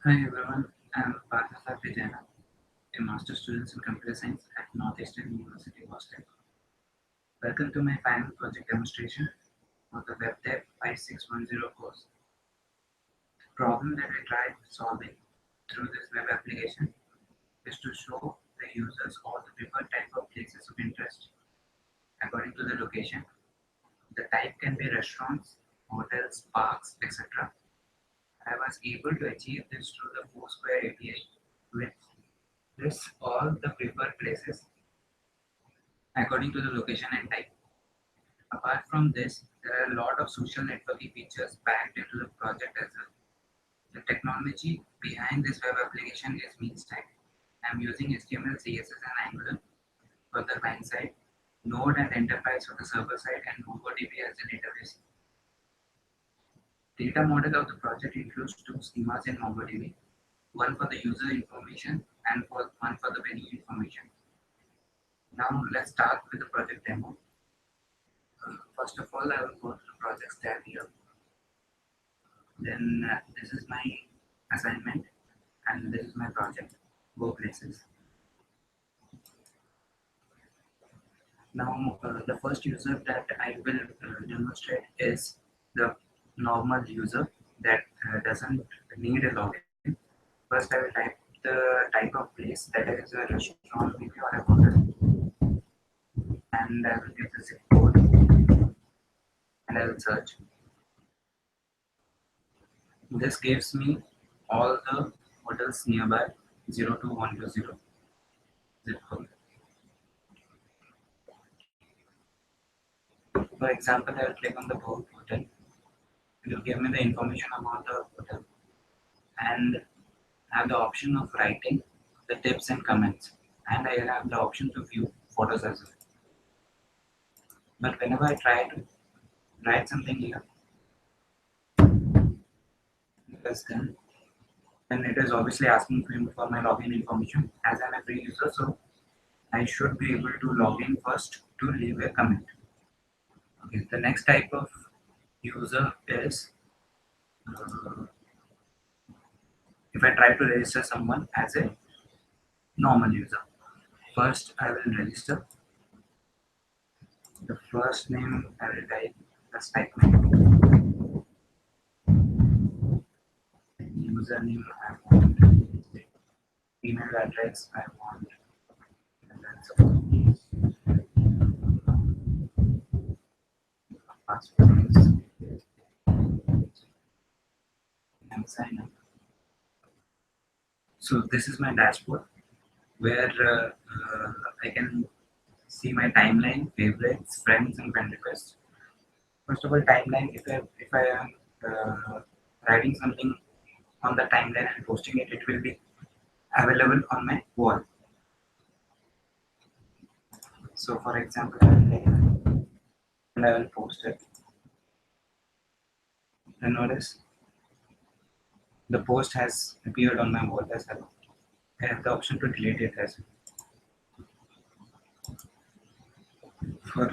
Hi everyone, I'm Partha Vijayana, a master student in computer science at Northeastern University, Boston. Welcome to my final project demonstration of the WebDev 5610 course. The problem that I tried solving through this web application is to show the users all the preferred type of places of interest according to the location. The type can be restaurants, hotels, parks, etc. I was able to achieve this through the Foursquare API, which lists all the preferred places according to the location and type. Apart from this, there are a lot of social networking features packed into the project as well. The technology behind this web application is Meanstack. I'm using HTML, CSS, and Angular for the client side, Node and Enterprise for the server side, and MongoDB as the database. Data model of the project includes two schemas in MongoDB, one for the user information and one for the venue information. Now let's start with the project demo. First of all, I will go to the project tab here. Then this is my assignment and this is my project, GoPlaces. Now the first user that I will demonstrate is the normal user that doesn't need a login. First I will type the type of place, that is a restaurant maybe or a hotel, and I will give the zip code and I will search. This gives me all the hotels nearby 02120 zip code. For example, I will click on the word hotel. It will give me the information about the hotel and have the option of writing the tips and comments. And I have the option to view photos as well. But whenever I try to write something here, then it is obviously asking for my login information. As I'm a free user, so I should be able to log in first to leave a comment. Okay, the next type of user is if I try to register someone as a normal user. First, I will register the first name. I will type just type my username. I want email address. I want and then password and sign up. So this is my dashboard where I can see my timeline, favorites, friends, and friend requests. First of all, timeline. If I am writing something on the timeline and posting it, it will be available on my wall. So, for example, I will take and I will post it. And notice the post has appeared on my wall as well. I have the option to delete it as well. For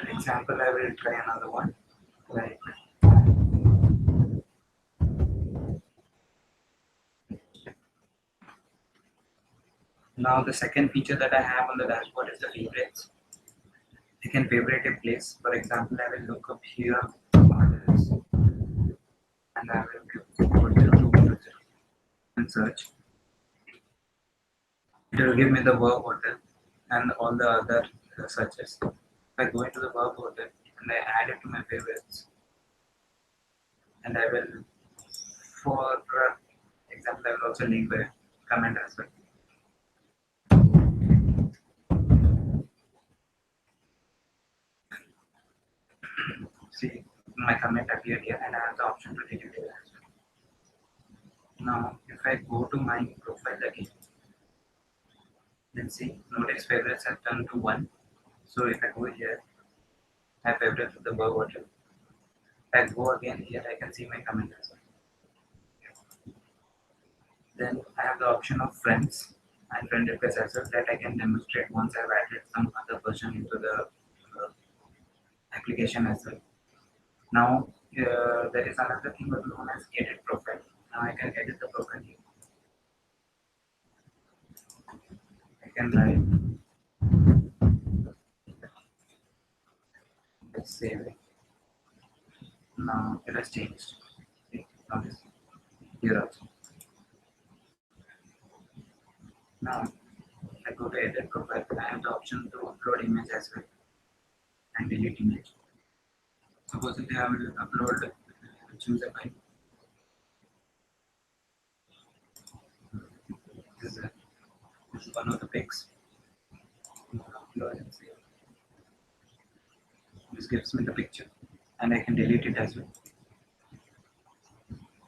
example, I will try another one. Like now, the second feature that I have on the dashboard is the favorites. I can favorite a place. For example, I will look up here and I will give 40210 and search. It will give me the verb hotel and all the other searches. If I go into the verb hotel and I add it to my favorites, and I will, for example, I will also leave a comment as well. See, my comment appeared here and I have the option to delete it as well. Now, if I go to my profile again, then see, notice favorites have turned to 1. So if I go here, I have favorites with the verb hotel. If I go again here, I can see my comment as well. Then I have the option of friends and friend requests as well that I can demonstrate once I've added some other person into the application as well. Now there is another thing known as edit profile. Now I can edit the profile can write save it. Now it has changed. Okay, notice here also. Now I go to edit profile. I have the option to upload image as well and delete image. Supposedly I will upload, choose a file. This is one of the pics. Upload and save. This gives me the picture and I can delete it as well.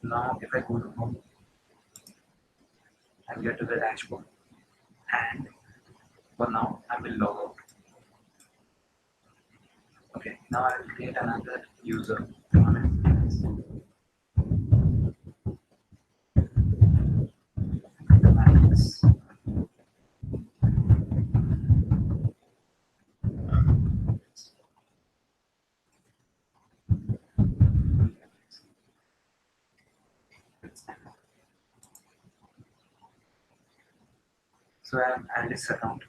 Now if I go to home, I'll get to the dashboard and for now I will log out. Okay, now I will create another user. So I have Alice account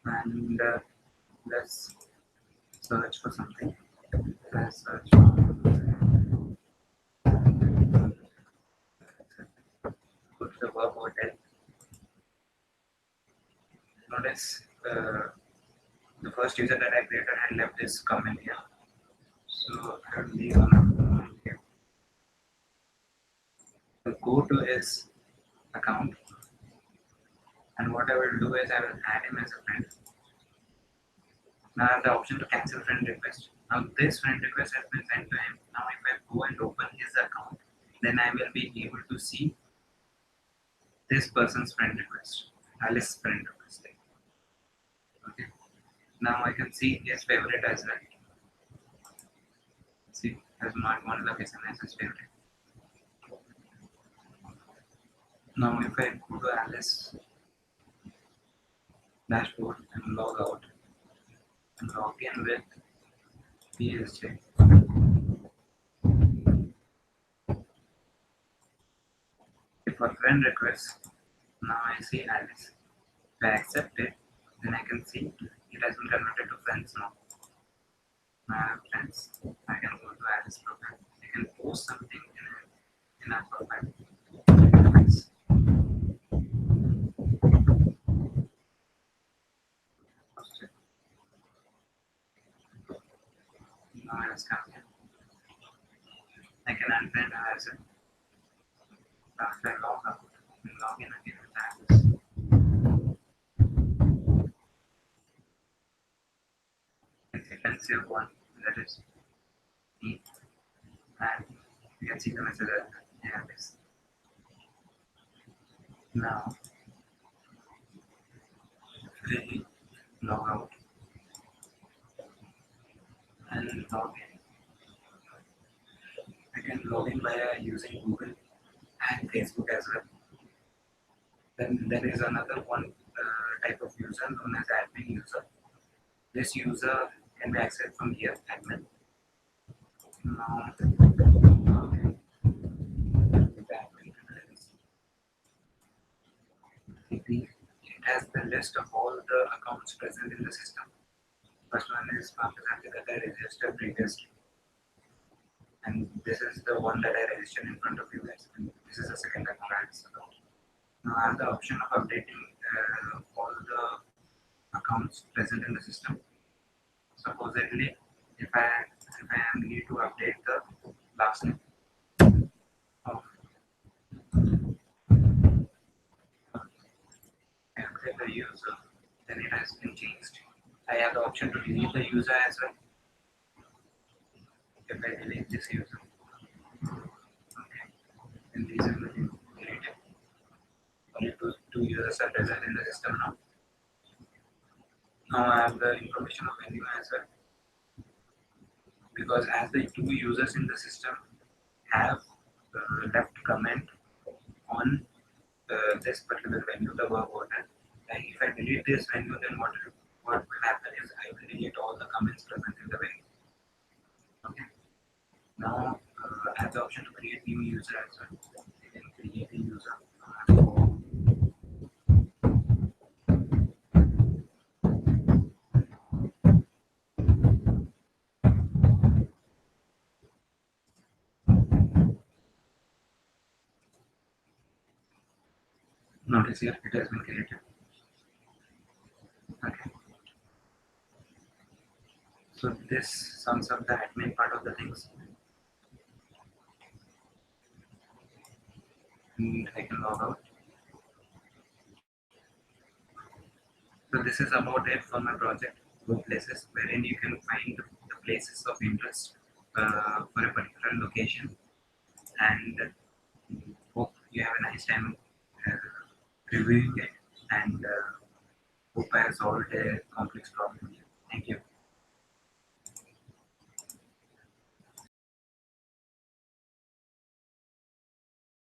and let's search for something. Let's search for go to the verb hotel. Notice the first user that I created had left this comment here. So I will leave another comment here. So go to his account and what I will do is I will add him as a friend. Now I have the option to cancel friend request. Now this friend request has been sent to him. Now if I go and open his account, then I will be able to see this person's friend request, Alice's friend request. Okay. Now I can see his favorite as well. See, has marked one location as his favorite. Now if I go to Alice dashboard and log out and log in with PSJ. If a friend request, now I see Alice. If I accept it, then I can see it has been converted to friends now. Now I have friends. I can go to Alice profile. I can post something in our profile. Friends. Post it. Now I has come here. I can unfriend her as well. After I log out and log in again with Alice. I can save one, that is me, and you can see the message that I have this. Now, really log out and log in. I can log in via using Google and Facebook as well. Then there is another one type of user known as admin user. This user can be accessed from here, admin. Now, it has the list of all the accounts present in the system. First one is Pakistan that I registered previously. And this is the one that I registered in front of you guys. And this is the second account. Now I have the option of updating all the accounts present in the system. Supposedly, if I need to update the last name of the user, then it has been changed. I have the option to delete the user as well. If I delete this user, okay, then these are deleted. Only two users are present in the system now. Now I have the information of anyone as well. Because as the two users in the system have left comment on this particular venue, the verb order, and if I delete this venue, then what will happen is I will delete all the comments present in the venue. Okay. Now I have the option to create new user as well. I can create a user. Notice here it has been created. Okay. So this sums up the admin part of the things, and I can log out. So this is about it for my project, GoPlaces, wherein you can find the places of interest for a particular location, and hope you have a nice time uh, reviewing it, and hope I have solved a complex problem. Thank you.